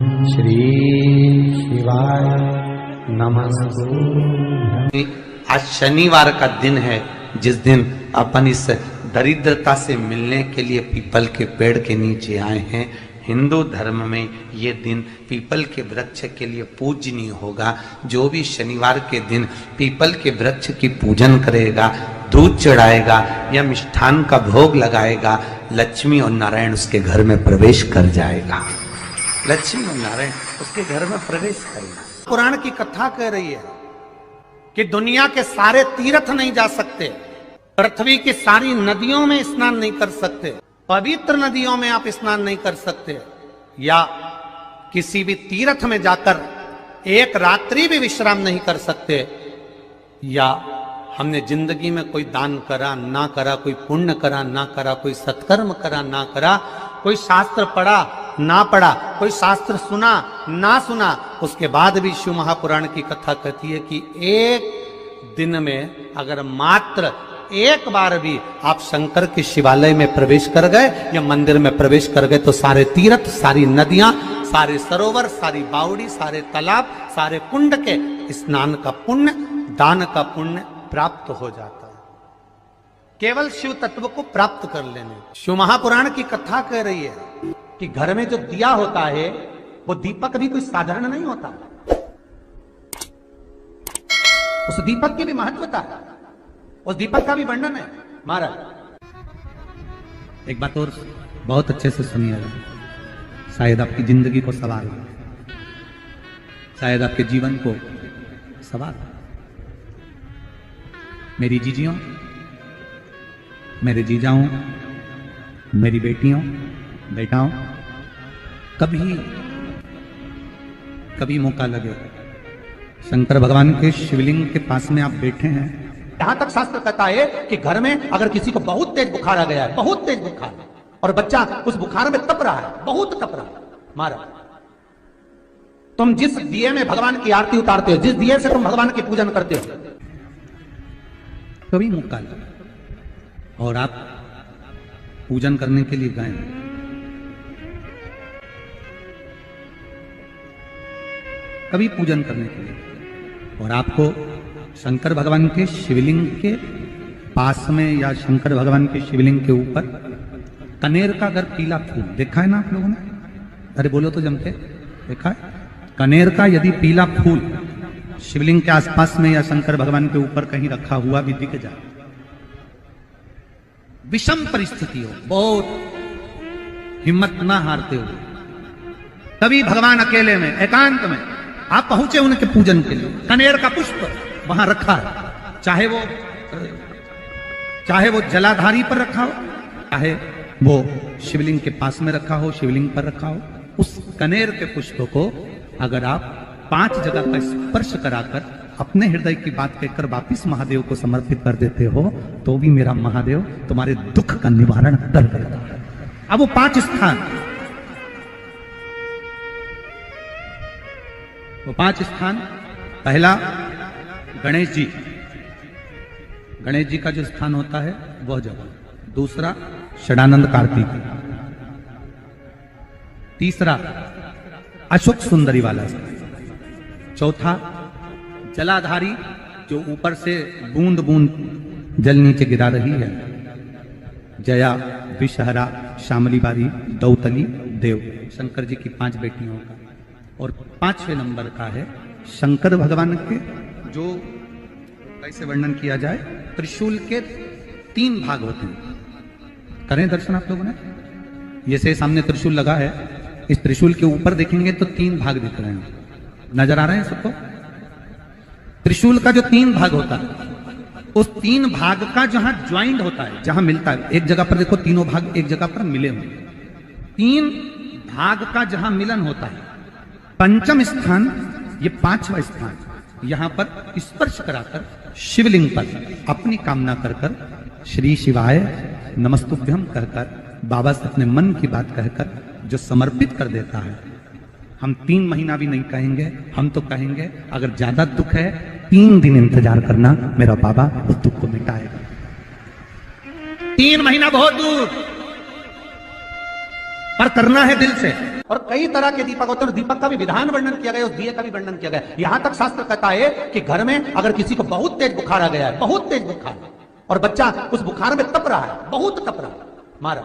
श्री शिवाय नमस्ते। आज शनिवार का दिन है, जिस दिन अपन इस दरिद्रता से मिलने के लिए पीपल के पेड़ के नीचे आए हैं। हिंदू धर्म में ये दिन पीपल के वृक्ष के लिए पूजनीय होगा। जो भी शनिवार के दिन पीपल के वृक्ष की पूजन करेगा, दूध चढ़ाएगा या मिष्ठान का भोग लगाएगा, लक्ष्मी और नारायण उसके घर में प्रवेश कर जाएगा। लक्ष्मी और नारायण उसके घर में प्रवेश करेगा। पुराण की कथा कह रही है कि दुनिया के सारे तीर्थ नहीं जा सकते, पृथ्वी की सारी नदियों में स्नान नहीं कर सकते, पवित्र नदियों में आप स्नान नहीं कर सकते, या किसी भी तीर्थ में जाकर एक रात्रि भी विश्राम नहीं कर सकते, या हमने जिंदगी में कोई दान करा ना करा, कोई पुण्य करा ना करा, कोई सत्कर्म करा ना करा, कोई शास्त्र पढ़ा ना पढ़ा, कोई शास्त्र सुना ना सुना, उसके बाद भी शिव महापुराण की कथा कहती है कि एक दिन में अगर मात्र एक बार भी आप शंकर के शिवालय में प्रवेश कर गए या मंदिर में प्रवेश कर गए तो सारे तीर्थ, सारी नदियां, सारे सरोवर, सारी बावड़ी, सारे तालाब, सारे कुंड के स्नान का पुण्य, दान का पुण्य प्राप्त हो जाता है, केवल शिव तत्व को प्राप्त कर लेने। शिव महापुराण की कथा कह रही है कि घर में जो दिया होता है वो दीपक भी कोई साधारण नहीं होता, उस दीपक की भी महत्वता है, उस दीपक का भी वर्णन है। महाराज एक बात और बहुत अच्छे से सुनिएगा, शायद आपकी जिंदगी को सवार हो, शायद आपके जीवन को सवार हो। मेरी जीजियों, मेरे जीजाओं, मेरी बेटियों, बेटाओं, कभी मौका लगे, शंकर भगवान के शिवलिंग के पास में आप बैठे हैं। यहां तक शास्त्र कहता है कि घर में अगर किसी को बहुत तेज बुखार आ गया है, बहुत तेज बुखार, और बच्चा उस बुखार में तप रहा है, बहुत तप रहा है, महाराज तुम जिस दिए में भगवान की आरती उतारते हो, जिस दिए से तुम भगवान की पूजन करते हो, कभी मौका लगे और आप पूजन करने के लिए गए, कभी पूजन करने के लिए, और आपको शंकर भगवान के शिवलिंग के पास में या शंकर भगवान के शिवलिंग के ऊपर कनेर का अगर पीला फूल देखा है ना आप लोगों ने, अरे बोलो तो जमके, देखा है? कनेर का यदि पीला फूल शिवलिंग के आसपास में या शंकर भगवान के ऊपर कहीं रखा हुआ भी दिख जाए, विषम परिस्थिति हो, बहुत हिम्मत ना हारते हो, तभी भगवान अकेले में एकांत में आप पहुंचे उनके पूजन के लिए, कनेर का पुष्प वहां रखा है, चाहे वो जलाधारी पर रखा हो, चाहे वो शिवलिंग के पास में रखा हो, शिवलिंग पर रखा हो, उस कनेर के पुष्प को अगर आप 5 जगह का स्पर्श कराकर अपने हृदय की बात कहकर वापिस महादेव को समर्पित कर देते हो, तो भी मेरा महादेव तुम्हारे दुख का निवारण कर देता है। अब वो 5 स्थान, पहला गणेश जी का जो स्थान होता है वह जगह, दूसरा षडानंद कार्तिक, तीसरा अशोक सुंदरी वाला स्थान, चौथा जलाधारी जो ऊपर से बूंद बूंद जल नीचे गिरा रही है, जया, विषहरा, शामली बारी, दौतली, देव, शंकर जी की 5 बेटियों का, और 5वें नंबर का है शंकर भगवान के, जो कैसे वर्णन किया जाए, त्रिशूल के 3 भाग होते हैं। करें दर्शन आप लोगों ने, ये से सामने त्रिशूल लगा है, इस त्रिशूल के ऊपर देखेंगे तो 3 भाग दिख रहे हैं, नजर आ रहे हैं सबको? त्रिशूल का जो 3 भाग होता है, उस 3 भाग का जहां ज्वाइंट होता है, जहां मिलता है, एक जगह पर देखो तीनों भाग एक जगह पर मिले हुए, 3 भाग का जहां मिलन होता है, पंचम स्थान, ये 5वां स्थान, यहां पर स्पर्श कराकर शिवलिंग पर अपनी कामना कर श्री शिवाय नमस्तुभ्यम कहकर बाबा से अपने मन की बात कहकर जो समर्पित कर देता है, हम 3 महीना भी नहीं कहेंगे, हम तो कहेंगे अगर ज्यादा दुख है 3 दिन इंतजार करना, मेरा बाबा उस दुख को मिटाएगा। 3 महीना बहुत दूर, पर करना है दिल से। और कई तरह के दीपक होते हैं, और दीपक का भी विधान वर्णन किया गया, उस दिए का भी वर्णन किया गया। यहां तक शास्त्र कहता है कि घर में अगर किसी को बहुत तेज बुखार आ गया है, बहुत तेज बुखार, और बच्चा उस बुखार में तप रहा है, बहुत तप रहा है, मारा,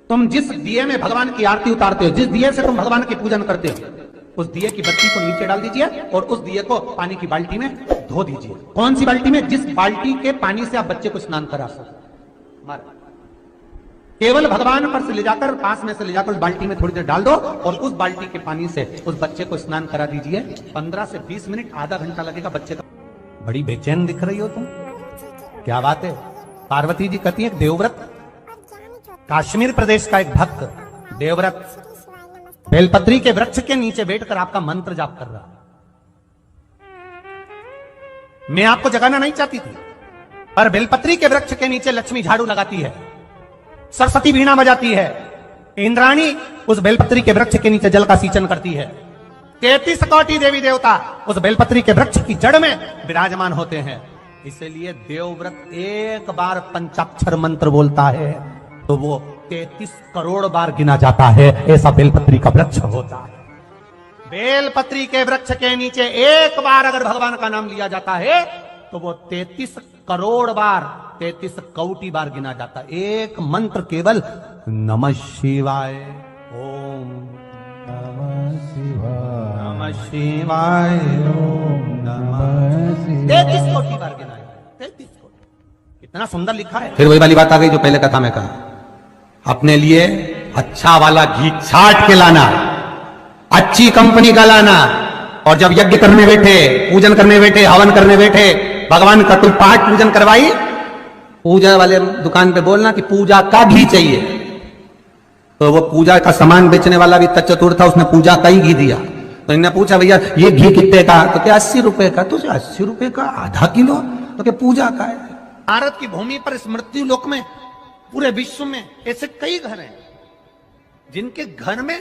तुम जिस दिए में भगवान की आरती उतारते हो, जिस दिए से तुम भगवान की पूजन करते हो, उस दिए की बत्ती को नीचे डाल दीजिए और उस दिए को पानी की बाल्टी में धो दीजिए। कौन सी बाल्टी में? जिस बाल्टी के पानी से आप बच्चे को स्नान करा सको। मारा, केवल भगवान पर से ले जाकर, पास में से ले जाकर उस बाल्टी में थोड़ी देर डाल दो और उस बाल्टी के पानी से उस बच्चे को स्नान करा दीजिए। 15 से 20 मिनट, आधा घंटा लगेगा बच्चे का। बड़ी बेचैन दिख रही हो तुम, क्या बात है? पार्वती जी कहती है, देवव्रत, कश्मीर प्रदेश का एक भक्त देवव्रत बेलपत्री के वृक्ष के नीचे बैठकर आपका मंत्र जाप कर रहा। मैं आपको जगाना नहीं चाहती थी, पर बेलपत्री के वृक्ष के नीचे लक्ष्मी झाड़ू लगाती है, सरस्वती वीणा बजाती है, इंद्राणी उस बेलपत्री के वृक्ष के नीचे जल का सिंचन करती है, 33 कोटि देवी देवता उस बेलपत्री के वृक्ष की जड़ में विराजमान होते हैं। इसलिए देवव्रत एक बार पंचाक्षर मंत्र बोलता है तो वो 33 करोड़ बार गिना जाता है, ऐसा बेलपत्री का वृक्ष होता है। बेलपत्री के वृक्ष के नीचे एक बार अगर भगवान का नाम लिया जाता है तो वो 33 करोड़ बार, 33 कोटि बार गिना जाता है। एक मंत्र केवल नमः शिवाय, ओम नमः शिवाय, नमः शिवाय, ओम नमः शिवाय, 33 कोटि बार गिना है, 33 कोटि। इतना सुंदर लिखा है। फिर वही वाली बात आ गई जो पहले कथा में कहा, अपने लिए अच्छा वाला घी छाट के लाना, अच्छी कंपनी का लाना, और जब यज्ञ करने बैठे, पूजन करने बैठे, हवन करने बैठे, भगवान का कोई पाठ पूजन करवाई, पूजा वाले दुकान पे बोलना कि पूजा का घी चाहिए। तो वो पूजा का सामान बेचने वाला भी चतुर था, उसने पूजा का ही घी दिया। तो इन्हें पूछा, भैया ये घी कितने का? तो क्या 80 रुपए का? तो 80 रुपए का आधा किलो? तो क्या पूजा का है? भारत की भूमि पर इस मृत्यु लोक में, पूरे विश्व में ऐसे कई घर हैं जिनके घर में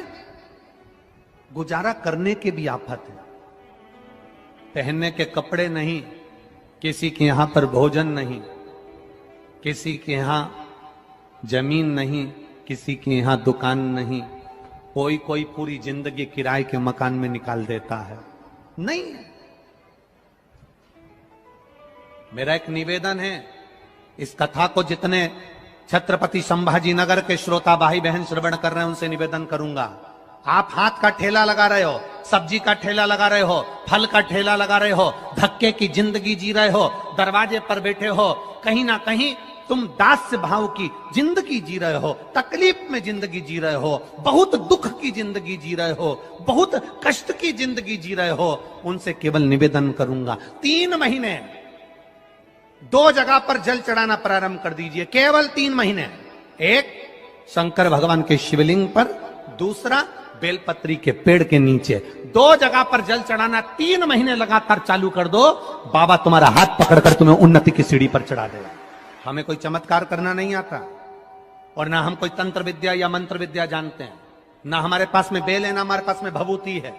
गुजारा करने के भी आफत है। पहनने के कपड़े नहीं, किसी के यहां पर भोजन नहीं, किसी के यहां जमीन नहीं, किसी के यहां दुकान नहीं, कोई पूरी जिंदगी किराए के मकान में निकाल देता है। नहीं, मेरा एक निवेदन है, इस कथा को जितने छत्रपति संभाजी नगर के श्रोता भाई बहन श्रवण कर रहे हैं उनसे निवेदन करूंगा, आप हाथ का ठेला लगा रहे हो, सब्जी का ठेला लगा रहे हो, फल का ठेला लगा रहे हो, धक्के की जिंदगी जी रहे हो, दरवाजे पर बैठे हो, कहीं ना कहीं तुम दास्य भाव की जिंदगी जी रहे हो, तकलीफ में जिंदगी जी रहे हो, बहुत दुख की जिंदगी जी रहे हो, बहुत कष्ट की जिंदगी जी रहे हो, उनसे केवल निवेदन करूंगा, 3 महीने 2 जगह पर जल चढ़ाना प्रारंभ कर दीजिए, केवल 3 महीने। एक शंकर भगवान के शिवलिंग पर, दूसरा बेलपत्री के पेड़ के नीचे, 2 जगह पर जल चढ़ाना 3 महीने लगातार चालू कर दो, बाबा तुम्हारा हाथ पकड़कर तुम्हें उन्नति की सीढ़ी पर चढ़ा देगा। हमें कोई चमत्कार करना नहीं आता, और ना हम कोई तंत्र विद्या या मंत्र विद्या जानते हैं, ना हमारे पास में बेल है, ना हमारे पास में भभूति है,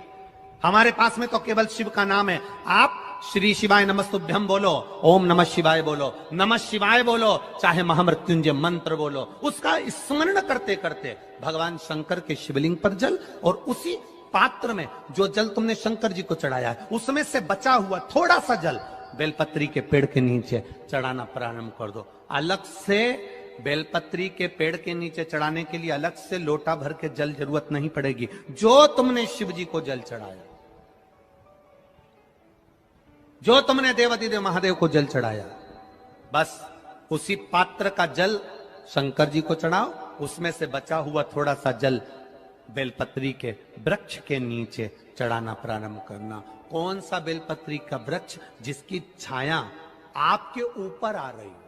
हमारे पास में तो केवल शिव का नाम है। आप श्री शिवाय नमस्तुभ्यम बोलो, ओम नमः शिवाय बोलो, नमः शिवाय बोलो, चाहे महामृत्युंजय मंत्र बोलो, उसका स्मरण करते करते भगवान शंकर के शिवलिंग पर जल, और उसी पात्र में जो जल तुमने शंकर जी को चढ़ाया है उसमें से बचा हुआ थोड़ा सा जल बेलपत्री के पेड़ के नीचे चढ़ाना प्रारंभ कर दो। अलग से बेलपत्री के पेड़ के नीचे चढ़ाने के लिए अलग से लोटा भर के जल जरूरत नहीं पड़ेगी। जो तुमने शिव जी को जल चढ़ाया, जो तुमने देवाधिदेव महादेव को जल चढ़ाया, बस उसी पात्र का जल शंकर जी को चढ़ाओ, उसमें से बचा हुआ थोड़ा सा जल बेलपत्री के वृक्ष के नीचे चढ़ाना प्रारंभ करना। कौन सा बेलपत्री का वृक्ष? जिसकी छाया आपके ऊपर आ रही हो।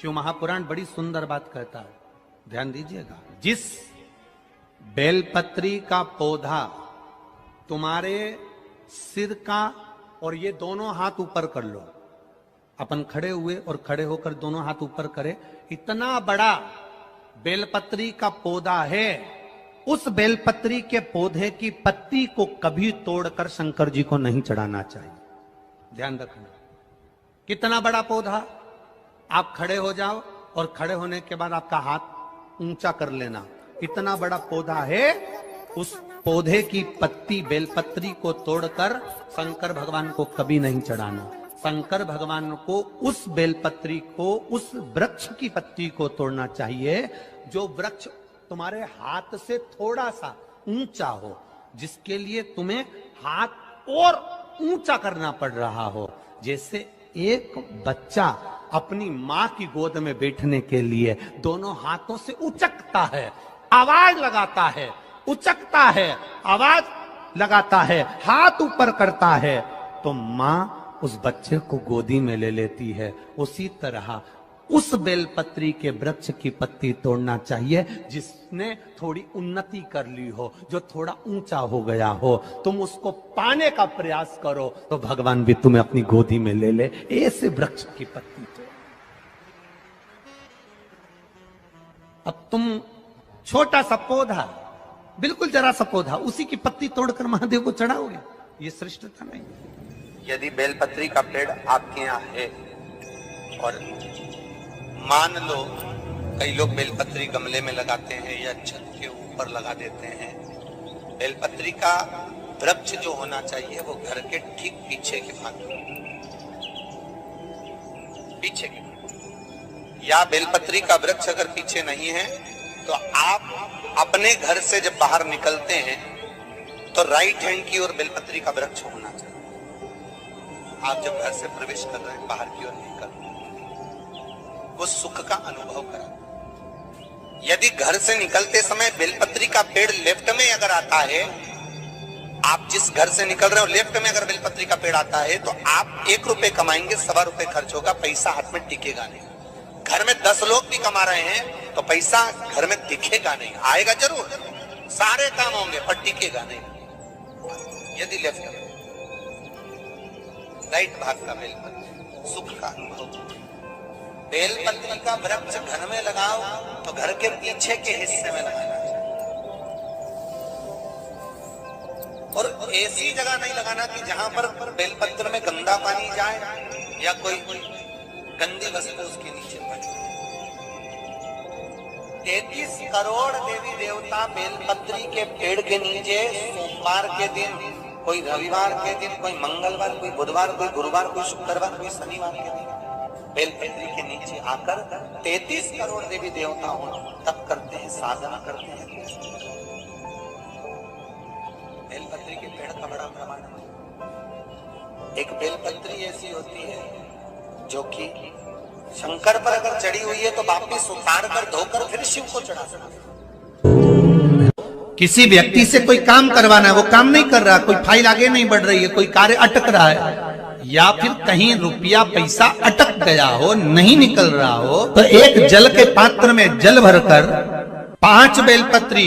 शिव महापुराण बड़ी सुंदर बात कहता है, ध्यान दीजिएगा। जिस बेलपत्री का पौधा तुम्हारे सिर का, और ये दोनों हाथ ऊपर कर लो, अपन खड़े हुए और खड़े होकर दोनों हाथ ऊपर करे, इतना बड़ा बेलपत्री का पौधा है, उस बेलपत्री के पौधे की पत्ती को कभी तोड़कर शंकर जी को नहीं चढ़ाना चाहिए। ध्यान रखना, कितना बड़ा पौधा। आप खड़े हो जाओ और खड़े होने के बाद आपका हाथ ऊंचा कर लेना। इतना बड़ा पौधा है, उस पौधे की पत्ती बेलपत्री को तोड़कर शंकर भगवान को कभी नहीं चढ़ाना। शंकर भगवान को उस बेलपत्री को, उस वृक्ष की पत्ती को तोड़ना चाहिए जो वृक्ष तुम्हारे हाथ से थोड़ा सा ऊंचा हो, जिसके लिए तुम्हें हाथ और ऊंचा करना पड़ रहा हो। जैसे एक बच्चा अपनी मां की गोद में बैठने के लिए दोनों हाथों से उचकता है, आवाज लगाता है, उचकता है, आवाज लगाता है, हाथ ऊपर करता है, तो मां उस बच्चे को गोदी में ले लेती है। उसी तरह उस बेलपत्री के वृक्ष की पत्ती तोड़ना चाहिए जिसने थोड़ी उन्नति कर ली हो, जो थोड़ा ऊंचा हो गया हो। तुम उसको पाने का प्रयास करो तो भगवान भी तुम्हें अपनी गोदी में ले ले। ऐसे वृक्ष की पत्ती तोड़। अब तुम छोटा सा पौधा, बिल्कुल जरा सा पौधा, उसी की पत्ती तोड़कर महादेव को चढ़ाओगे, ये श्रेष्ठता नहीं। यदि बेलपत्री का पेड़ आपके यहाँ है और मान लो कई लोग बेलपत्री गमले में लगाते हैं या छत के ऊपर लगा देते हैं, बेलपत्री का वृक्ष जो होना चाहिए वो घर के ठीक पीछे के भाग में, पीछे के, या बेलपत्री का वृक्ष अगर पीछे नहीं है तो आप अपने घर से जब बाहर निकलते हैं तो राइट हैंड की ओर बेलपत्री का वृक्ष होना चाहिए। आप जब घर से प्रवेश कर रहे हैं, बाहर की ओर निकल, वो सुख का अनुभव करें। यदि घर से निकलते समय बेलपत्री का पेड़ लेफ्ट में अगर आता है, आप जिस घर से निकल रहे हो लेफ्ट में अगर बेलपत्री का पेड़ आता है तो आप 1 रुपए कमाएंगे, 1.25 रुपए खर्च होगा, पैसा हाथ में टिकेगा नहीं। घर में 10 लोग भी कमा रहे हैं तो पैसा घर में दिखेगा नहीं, आएगा जरूर, सारे काम होंगे पर टिकेगा नहीं। यदि लेफ्ट में, राइट भाग का बेलपत्री, सुख का अनुभव। बेलपत्री का वृक्ष घर में लगाओ तो घर के पीछे के हिस्से में लगाना चाहिए, और ऐसी जगह नहीं लगाना कि जहां पर बेलपत्र में गंदा पानी जाए या कोई गंदी वस्तु उसके नीचे पड़े। 33 करोड़ देवी देवता बेलपत्री के पेड़ के नीचे सोमवार के दिन, कोई रविवार के दिन, कोई मंगलवार, कोई बुधवार, कोई गुरुवार, कोई शुक्रवार, कोई शनिवार के दिन बेलपत्री के नीचे आकर 33 करोड़ देवी देवता हो तप करते हैं, साधना करते हैं। बेलपत्री के पेड़ का बड़ा प्रमाण है। एक बेलपत्री ऐसी होती है जो कि शंकर पर अगर चढ़ी हुई है तो वापिस उतार कर धोकर फिर शिव को चढ़ा सकते। किसी व्यक्ति से कोई काम करवाना है, वो काम नहीं कर रहा, कोई फाइल आगे नहीं बढ़ रही है, कोई कार्य अटक रहा है, या फिर कहीं रुपया पैसा अटक गया हो, नहीं निकल रहा हो, तो एक जल के पात्र में जल भरकर 5 बेलपत्री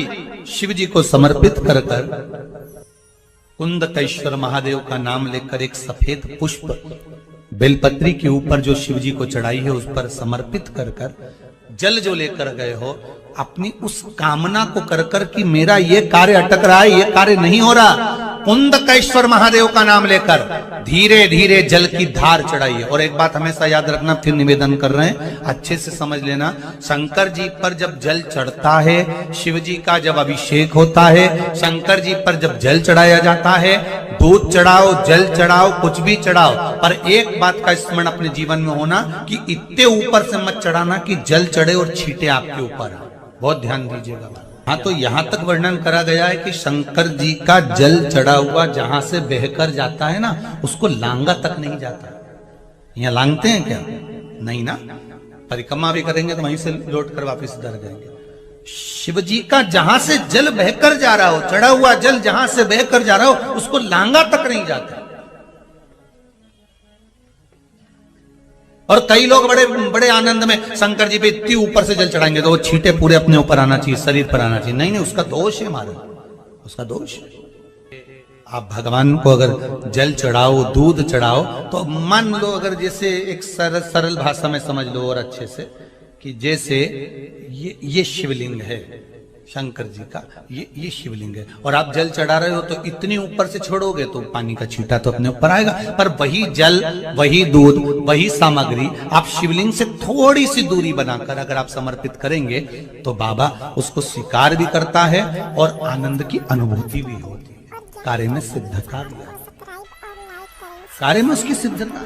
शिव जी को समर्पित कर कुंदकेश्वर महादेव का नाम लेकर एक सफेद पुष्प बेलपत्री के ऊपर जो शिव जी को चढ़ाई है उस पर समर्पित कर जल जो लेकर गए हो, अपनी उस कामना को कर कि मेरा ये कार्य अटक रहा है, ये कार्य नहीं हो रहा, कुंदकेश्वर महादेव का नाम लेकर धीरे धीरे जल की धार चढ़ाइए। और एक बात हमेशा याद रखना, फिर निवेदन कर रहे हैं, अच्छे से समझ लेना, शंकर जी पर जब जल चढ़ता है, शिव जी का जब अभिषेक होता है, शंकर जी पर जब जल चढ़ाया जाता है, दूध चढ़ाओ, जल चढ़ाओ, कुछ भी चढ़ाओ, पर एक बात का स्मरण अपने जीवन में होना कि इतने ऊपर से मत चढ़ाना कि जल चढ़े और छींटे आपके ऊपर। बहुत ध्यान दीजिएगा। हाँ, तो यहां तक वर्णन करा गया है कि शंकर जी का जल चढ़ा हुआ जहां से बहकर जाता है ना, उसको लांगा तक नहीं जाता। यहाँ लांगते हैं क्या? नहीं ना, परिक्रमा भी करेंगे तो वहीं से लौट कर वापिस इधर जाएंगे। शिव जी का जहां से जल बहकर जा रहा हो, चढ़ा हुआ जल जहां से बहकर जा रहा हो, उसको लांगा तक नहीं जाता। और कई लोग बड़े बड़े आनंद में शंकर जी पे इतनी ऊपर से जल चढ़ाएंगे तो वो छींटे पूरे अपने ऊपर आना चाहिए, शरीर पर आना चाहिए। नहीं नहीं, उसका दोष है हमारा, उसका दोष है। आप भगवान को अगर जल चढ़ाओ, दूध चढ़ाओ, तो मान लो अगर जैसे एक सरल भाषा में समझ लो और अच्छे से, कि जैसे ये शिवलिंग है, शंकर जी का ये शिवलिंग है। और आप जल चढ़ा रहे हो तो इतनी ऊपर से छोड़ोगे तो पानी का छींटा तो अपने ऊपर आएगा, पर वही जल, वही दूध, वही सामग्री आप शिवलिंग से थोड़ी सी दूरी बनाकर अगर आप समर्पित करेंगे तो बाबा उसको स्वीकार भी करता है और आनंद की अनुभूति भी होती है। कार्य में सिद्धता, कार्य में उसकी सिद्धता।